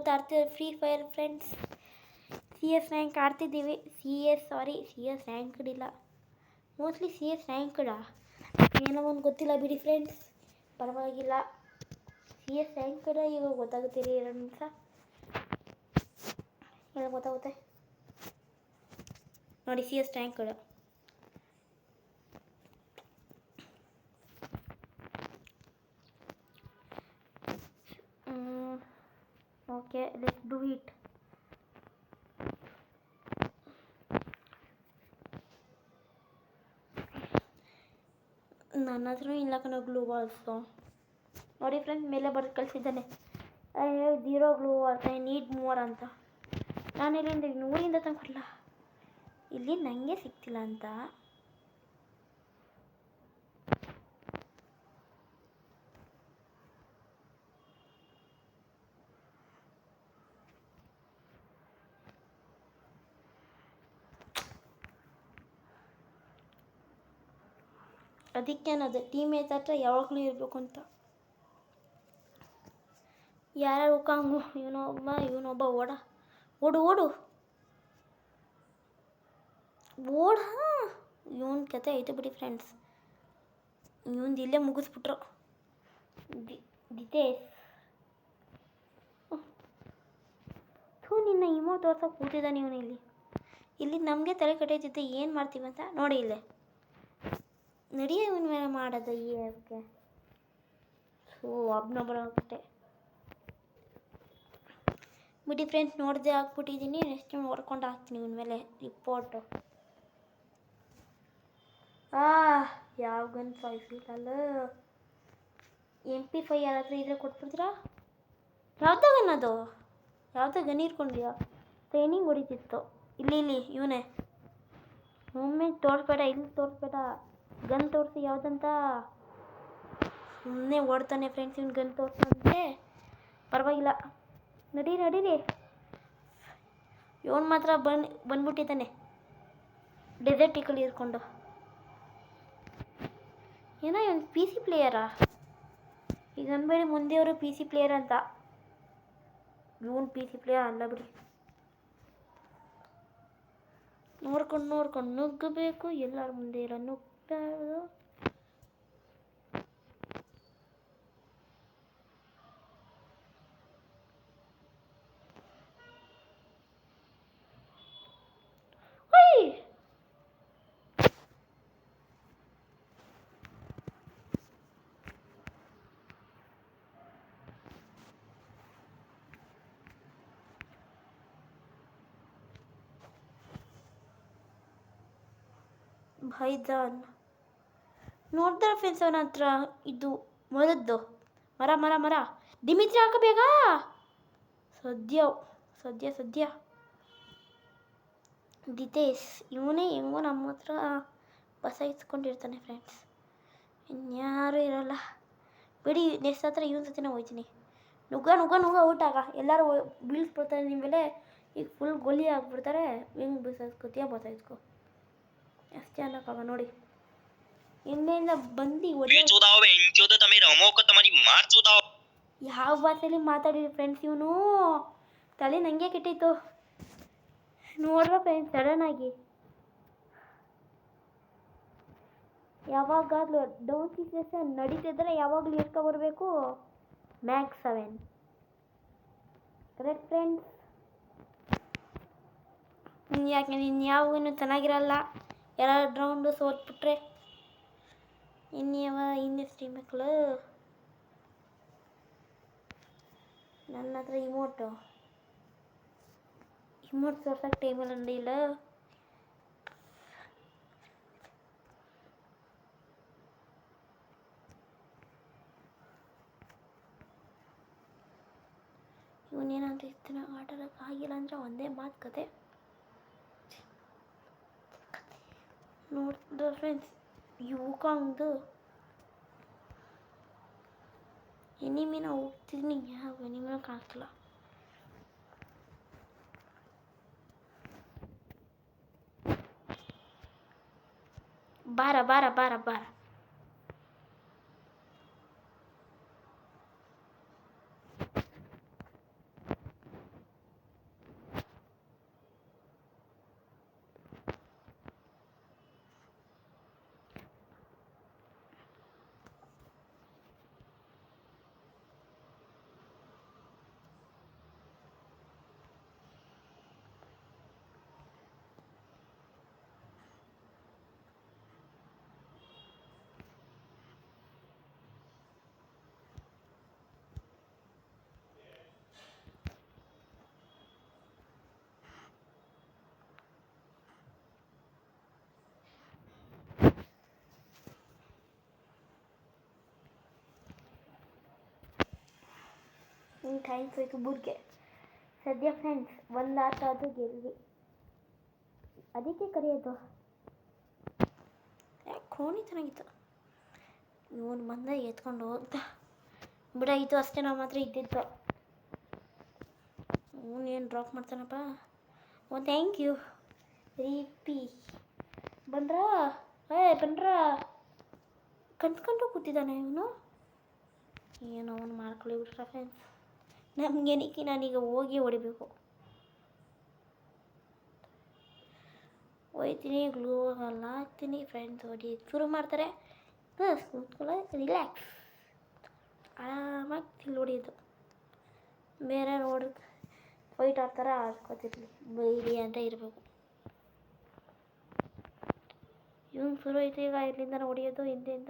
ಅಂತ ಆಡ್ತಿದ್ದೆ free fire friends. C S rank ಆಡ್ತಿದ್ದೀವಿ. ಸಿ ಎಸ್ ರ್ಯಾಂಕ್ಡ್ ಇಲ್ಲ, ಮೋಸ್ಟ್ಲಿ ಸಿ ಎಸ್ ರ್ಯಾಂಕ್ಡಾ ಏನೋ ಒಂದು ಗೊತ್ತಿಲ್ಲ ಬಿಡಿ ಫ್ರೆಂಡ್ಸ್, ಪರವಾಗಿಲ್ಲ. ಸಿ ಎಸ್ ರ್ಯಾಂಕ್ಡ ಇವಾಗ ಗೊತ್ತಾಗುತ್ತೀರಿ 2 ನಿಮಿಷ ಗೊತ್ತಾಗುತ್ತೆ ನೋಡಿ. C S ranked okay, let's do it. ನನ್ನ ಹತ್ರ ಇಲ್ಲ ಕಣೋ ಗ್ಲೂ ವಾಲ್ಸು. ನೋಡಿ ಫ್ರೆಂಡ್ಸ್, ಮೇಲೆ ಬರೆದು ಕಳಿಸಿದ್ದಾನೆ, I have 0 gloo walls, I need more ಅಂತ. ನಾನು ಇಲ್ಲಿಂದ 100 ತಂದ್ಕೊಡ್ಲ, ಇಲ್ಲಿ ನನಗೆ ಸಿಗ್ತಿಲ್ಲ ಅಂತ. ಅದಕ್ಕೆ ಅನ್ನೋದು ಟೀಮೇಟ್ ಹತ್ರ ಯಾವಾಗಲೂ ಇರಬೇಕು ಅಂತ. ಯಾರು ಕಾಂಗು, ಇವನೊಬ್ಬ ಓಡ ಓಡು ಓಡು ಓಡ. ಇವನ್ ಕತೆ ಐತೆ ಬಿಡಿ ಫ್ರೆಂಡ್ಸ್, ಇವನ್ದು ಇಲ್ಲೇ ಮುಗಿಸ್ಬಿಟ್ರು. ದಿತೇಶ್ ನಿನ್ನ ಇಮೋ ತೋರ್ಸೋಕೆ ಕೂತಿದ್ದಾನೆ ಇವನು. ಇಲ್ಲಿ ನಮಗೆ ತಲೆ ಕಟ್ಟೈತಿದ್ದೆ ಏನು ಮಾಡ್ತೀವಂತ. ನೋಡಿ ಇಲ್ಲೇ ನಡಿಯ ಇವನ ಮೇಲೆ ಮಾಡೋದು ಅದಕ್ಕೆ. ಒಬ್ಬನೊಬ್ಬರೇ ಬಿಡಿ ಫ್ರೆಂಡ್ಸ್, ನೋಡದೆ ಹಾಕ್ಬಿಟ್ಟಿದ್ದೀನಿ. ನೆಕ್ಸ್ಟ್ ಟೈಮ್ ನೋಡ್ಕೊಂಡು ಹಾಕ್ತೀನಿ ಇವನ ಮೇಲೆ ರಿಪೋರ್ಟು. ಯಾವ ಗನ್ ಸಾಯಿಸಿಲ್ಲ. MP5 ಯಾರಾದರೂ ಇದ್ರೆ ಕೊಟ್ಬಿಡ್ತೀರಾ? ಯಾವ್ದೋ ಗನ್ ಅದು, ಯಾವುದೋ ಗನ್ ಇಟ್ಕೊಂಡಿಯಾ? ಟ್ರೈನಿಂಗ್ ಹೊಡಿತಿತ್ತು. ಇಲ್ಲಿ ಇವನೇ. ಒಮ್ಮೆ ತೋರಿಸ್ಬೇಡ, ಇಲ್ಲಿ ತೋರಿಸ್ಬೇಡ, ಗನ್ ತೋರಿಸಿ ಯಾವುದಂತ. ಸುಮ್ಮನೆ ಓಡ್ತಾನೆ ಫ್ರೆಂಡ್ಸ್ ಇವನು ಗನ್ ತೋರಿಸಂತೆ. ಪರವಾಗಿಲ್ಲ, ನಡೀರಿ. ಇವನು ಮಾತ್ರ ಬಂದ್ಬಿಟ್ಟಿದ್ದಾನೆ ಡೆಸರ್ಟ್ ಈಕಲ್ಲಿ ಇರ್ಕೊಂಡು. ಏನೋ ಇವನು PC ಪ್ಲೇಯರಾ? ಈಗ ಅನ್ಬೇಡಿ ಮುಂದೆಯವರು PC ಪ್ಲೇಯರ್ ಅಂತ. ಇವನು PC ಪ್ಲೇಯರ್ ಅಲ್ಲ ಬಿಡಿ. ನೋಡ್ಕೊಂಡು ನುಗ್ಗಬೇಕು, ಎಲ್ಲರ ಮುಂದೆ ಎಲ್ಲ ನುಗ್ಗಬಾರ್ದು. ಭೈಜಾನ್ ನೋಡ್ತಾರೆ ಫ್ರೆಂಡ್ಸ್, ಅವನ ಹತ್ರ ಇದು ಮರದ್ದು ಮರ ದಿಮಿತ್ರಿ ಹಾಕಬೇಕಾ? ಸದ್ಯ ದಿತೇಶ್ ಇವನೇ ಹೆಂಗೋ ನಮ್ಮ ಹತ್ರ ಬಸಾಯಿಸ್ಕೊಂಡಿರ್ತಾನೆ ಫ್ರೆಂಡ್ಸ್. ಇನ್ಯಾರೂ ಇರೋಲ್ಲ ಬಿಡಿ. ನೆಕ್ಸ್ಟ್ ಹತ್ರ ಇವನ ಜೊತೆನೇ ಹೋಗ್ತೀನಿ. ನುಗ್ಗ ಊಟಾಗ ಎಲ್ಲರೂ ಬೀಳಿಸ್ಬಿಡ್ತಾರೆ ನಿಮ್ಮ ಮೇಲೆ. ಈಗ ಫುಲ್ ಗೊಲಿ ಆಗಿಬಿಡ್ತಾರೆ. ಹೆಂಗೆ ಬಸಾಯಿಸ್ಕೊ ಅಷ್ಟೇ ಅನ್ನೋಕ್ಕಾಗ. ನೋಡಿ ಇನ್ನೇನ ಬಂದು ಯಾವ ಭಾಷೆಯಲ್ಲಿ ಮಾತಾಡಿರಿ ಫ್ರೆಂಡ್ಸ್. ಇವನು ತಲೆ ನನಗೆ ಕೆಟ್ಟಿತ್ತು ನೋಡ್ರ ಫ್ರೆಂಡ್ಸ್. ಸಡನ್ನಾಗಿ ಯಾವಾಗಲೂ ಡೌನ್ ಸಿಚುವೇಶನ್ ನಡೀತಿದ್ರೆ ಯಾವಾಗಲೂ ಇಟ್ಕೊಬರ್ಬೇಕು ಮ್ಯಾಕ್ಸ್ 7. Correct friends. ಯಾಕೆ ಇನ್ಯಾವೂ ಚೆನ್ನಾಗಿರಲ್ಲ. 2 ರೌಂಡು ಸೋತ್ಬಿಟ್ರೆ ಇನ್ನೆಷ್ಟು ಮಕ್ಕಳು. ನನ್ನ ಹತ್ರ ಇಮೋಟ್ ತೋರ್ಸೋಕ್ಕೆ ಟೈಮಲ್ಲಿ ನಡೆಯಿಲ್ಲ. ಇವನೇನಂತ ಇಷ್ಟು ಆಟಾಡೋಕೆ ಆಗಿಲ್ಲ ಅಂದರೆ ಒಂದೇ ಮಾತು ಕತೆ. ನೋಡಿದ್ರೆ ಫ್ರೆಂಡ್ಸ್, ಯುಕಾಂಗ್ದು ಎನಿಮಿನ ಹೋಗ್ತಿದ್ದೀನಿ, ಯಾವ ಎನಿಮಿನ ಕಾಣಿಸ್ತಿಲ್ಲ. ಬಾರ ಥ್ಯಾಂಕ್ಸ್ ಹೋಯ್ತು ಬೂರ್ಗೆ. ಸದ್ಯ ಫ್ರೆಂಡ್ಸ್ ಒಂದು ಆಟ ಅದು ಗೆಲ್ವಿ, ಅದಕ್ಕೆ ಕರೆಯೋದು. ಕ್ರೋನಿ ಚೆನ್ನಾಗಿತ್ತು. ಇವನು ಬಂದ ಎತ್ಕೊಂಡು ಹೋಗ್ತಾ ಬಿಡ, ಇದು ಅಷ್ಟೇ ನಾವು ಮಾತ್ರ ಇದ್ದಿದ್ದು. ಏನು ಡ್ರಾಪ್ ಮಾಡ್ತಾನಪ್ಪ. ಓ ಥ್ಯಾಂಕ್ ಯು ರೀಪಿ. ಬಂದ್ರಾ ಬಂದ್ರಾ ಕಂತ್ಕೊಂಡು ಕೂತಿದ್ದಾನೆ ಇವನು. ಏನೋ ಅವನು ಮಾಡ್ಕೊಳ್ಳಿ ಬಿಟ್ರ ಫ್ರೆಂಡ್ಸ್. ನಮಗೇನಕ್ಕೆ ನಾನೀಗ ಹೋಗಿ ಹೊಡಿಬೇಕು. ಹೋಯ್ತೀನಿ, ಗ್ಲೂ ಎಲ್ಲ ಹಾಕ್ತೀನಿ ಫ್ರೆಂಡ್ಸ್. ಹೊಡಿ ಶುರು ಮಾಡ್ತಾರೆ. ಬಸ್ ಕೂತ್ಕೊಳ್ಳೋ, ರಿಲ್ಯಾಕ್ಸ್, ಆರಾಮಾಗಿ ತಿಲ್ಲಿ ಹೊಡಿಯೋದು. ಬೇರೆ ರೋಡ್ ಫೈಟ್ ಆಡ್ತಾರೆ, ಆಡ್ಕೋತಿರ್ಲಿ, ಬೈಲಿ ಅಂತ ಇರಬೇಕು. ಇವನು ಶುರು ಆಯ್ತು ಈಗ, ಇಲ್ಲಿಂದ ಹೊಡಿಯೋದು ಹಿಂದೆಯಿಂದ.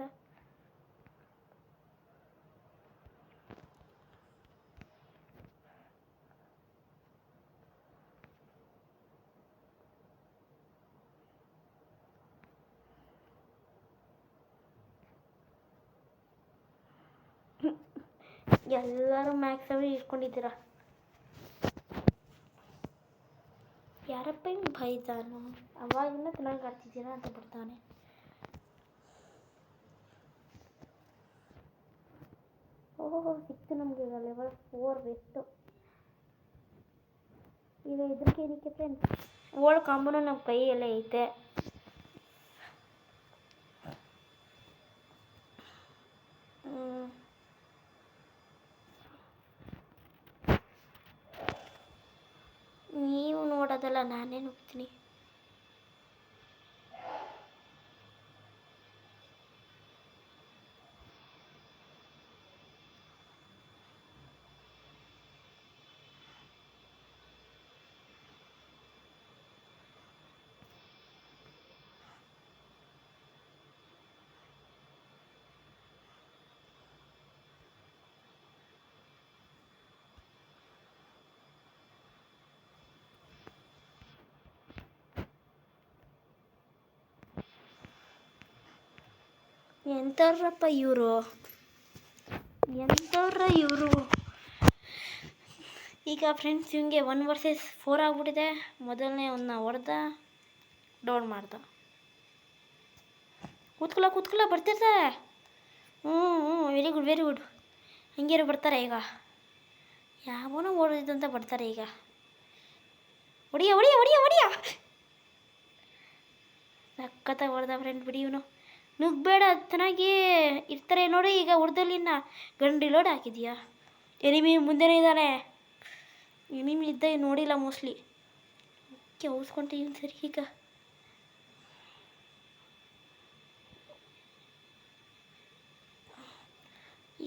ಎಲ್ಲರೂ ಮ್ಯಾಕ್ಸಲ್ಲಿ ಇಟ್ಕೊಂಡಿದ್ದೀರ. ಯಾರಪ್ಪ ಹಿಂಗೆ ಬೈತಾನು? ಅವಾಗಿಂದ ಚೆನ್ನಾಗಿ ಆಡ್ತಿದ್ದೀರಾ ಅಂತ ಬಿಡ್ತಾನೆ. ಓಹೋ ಸಿಕ್ತು ನಮಗೆ ಈಗ ಲೆವೆಲ್ 4 ಬೆಸ್ಟು. ಈಗ ಇದ್ರಿಗೆ ಏನಕ್ಕೆ ಫ್ರೆಂಡ್ಸ್, ಓಲ್ಡ್ ಕಾಂಬೋನು ನಮ್ಮ ಕೈಯಲ್ಲೇ ಐತೆ. ನೀವು ನೋಡೋದಲ್ಲ, ನಾನೇ ನುಗ್ತೀನಿ. ಎಂಥವ್ರಪ್ಪ ಇವರು, ಎಂಥವ್ರ ಇವರು. ಈಗ ಫ್ರೆಂಡ್ಸ್ ಇವಂಗೆ 1 vs 4 ಆಗ್ಬಿಟ್ಟಿದೆ. ಮೊದಲನೇ ಅವನ್ನ ಹೊಡೆದ, ಡೌನ್ ಮಾಡ್ದ. ಕೂತ್ಕೊಳ್ಳ ಬರ್ತಿರ್ತಾರೆ. Very good very good. ಹಂಗೇರು ಬರ್ತಾರೆ ಈಗ. ಯಾವನೋ ಓಡಿದಂತ ಬರ್ತಾರೆ ಈಗ. ಹೊಡಿಯ ಹೊಡಿಯ ಹೊಡಿಯ ಹೊಡಿಯ ಸಖತ್ತಾಗಿ ಹೊಡೆದ ಫ್ರೆಂಡ್. ಬಿಡಿ, ಇವನು ನುಗ್ಬೇಡ, ಚೆನ್ನಾಗಿ ಇರ್ತಾರೆ ನೋಡಿ. ಈಗ ಹೊಡೆದಲ್ಲಿನ ಗನ್ ರಿಲೋಡ್ ಹಾಕಿದ್ಯಾ? ಎನಿಮಿ ಮುಂದೆನೇ ಇದ್ದಾನೆ. ಎನಿಮಿ ಇದ್ದ ನೋಡಿಲ್ಲ ಮೋಸ್ಟ್ಲಿ. ಓಕೆ ಔಸ್ಕೊಂತೀವಿ ಸರಿ.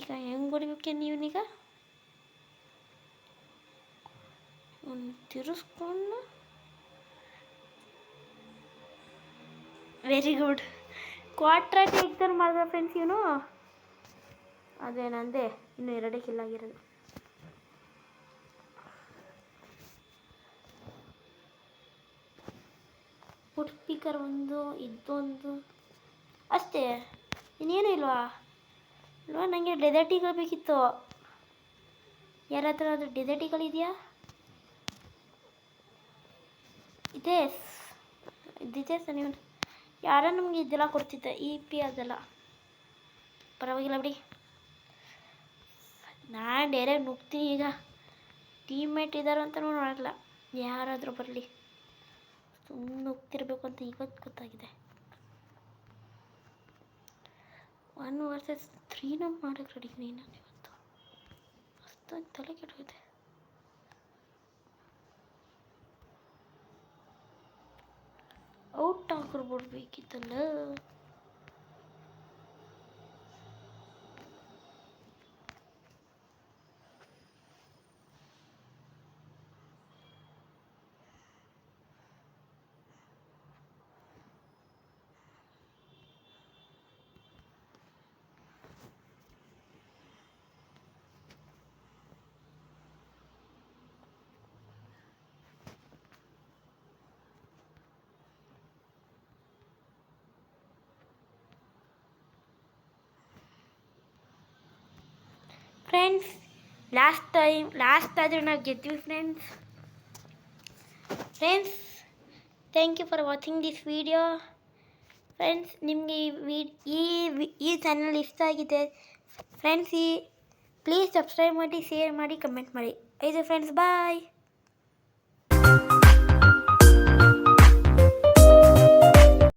ಈಗ ಹೆಂಗೆ ಹೊಡಿಬೇಕೆ ನೀವನೀಗ? ಒಂದು ತಿರ್ಸ್ಕೊಂಡು, ವೆರಿ ಗುಡ್. ಕ್ವಾಟ್ರ ಟೇಕ್ದರ್ ಮಾಡಿದ ಫ್ರೆಂಡ್ಸ್ ಇವನು. ಅದೇನಂದೆ, ಇನ್ನು 2 ಕಿಲ್ ಆಗಿರೋದು. ಫುಡ್ ಸ್ಪೀಕರ್ ಒಂದು, ಇದೊಂದು ಅಷ್ಟೇ, ಇನ್ನೇನು ಇಲ್ವಾ? ನನಗೆ ಡೆಸರ್ಟಿಗಳು ಬೇಕಿತ್ತು. ಯಾರ ಹತ್ರ ಅದು ಡೆಸರ್ಟಿಗಳಿದೆಯಾ? ಇದೆ ನೀವು ಯಾರ ನಮಗೆ ಇದೆಲ್ಲ ಕೊಡ್ತಿದ್ದೆ, EP ಅದೆಲ್ಲ ಪರವಾಗಿಲ್ಲ ಬಿಡಿ. ನಾನು ಡೈರೆಕ್ಟ್ ನುಗ್ತೀನಿ ಈಗ. ಟೀಮ್ಮೇಟ್ ಇದ್ದಾರೆ ಅಂತ ನೋಡಲ್ಲ, ಯಾರಾದರೂ ಬರಲಿ, ಸುಮ್ಮನೆ ನುಗ್ತಿರ್ಬೇಕು ಅಂತ ಇವತ್ತು ಗೊತ್ತಾಗಿದೆ. 1 vs 3 ನಾವು ಮಾಡೋಕ್ಕೆ ರೆಡಿ ನಾನು ಇವತ್ತು. ಅಷ್ಟೊಂದು ತಲೆ ಕೆಟ್ಟೋಗಿದೆ. ಔಟ್ ಆಗಿರ್ಬಿಡ್ಬೇಕಿತ್ತಲ್ಲ. ಫ್ರೆಂಡ್ಸ್ ಲಾಸ್ಟ್ ಆದರೂ ನಾವು ಗೆದ್ವಿ friends. Thank you for watching this video. Friends, ನಿಮಗೆ ಈ ಚಾನಲ್ ಇಷ್ಟ ಆಗಿದೆ ಫ್ರೆಂಡ್ಸ್, ಪ್ಲೀಸ್ ಸಬ್ಸ್ಕ್ರೈಬ್ ಮಾಡಿ, ಶೇರ್ ಮಾಡಿ, ಕಮೆಂಟ್ ಮಾಡಿ. ಆಯಿತು ಫ್ರೆಂಡ್ಸ್, ಬಾಯ್.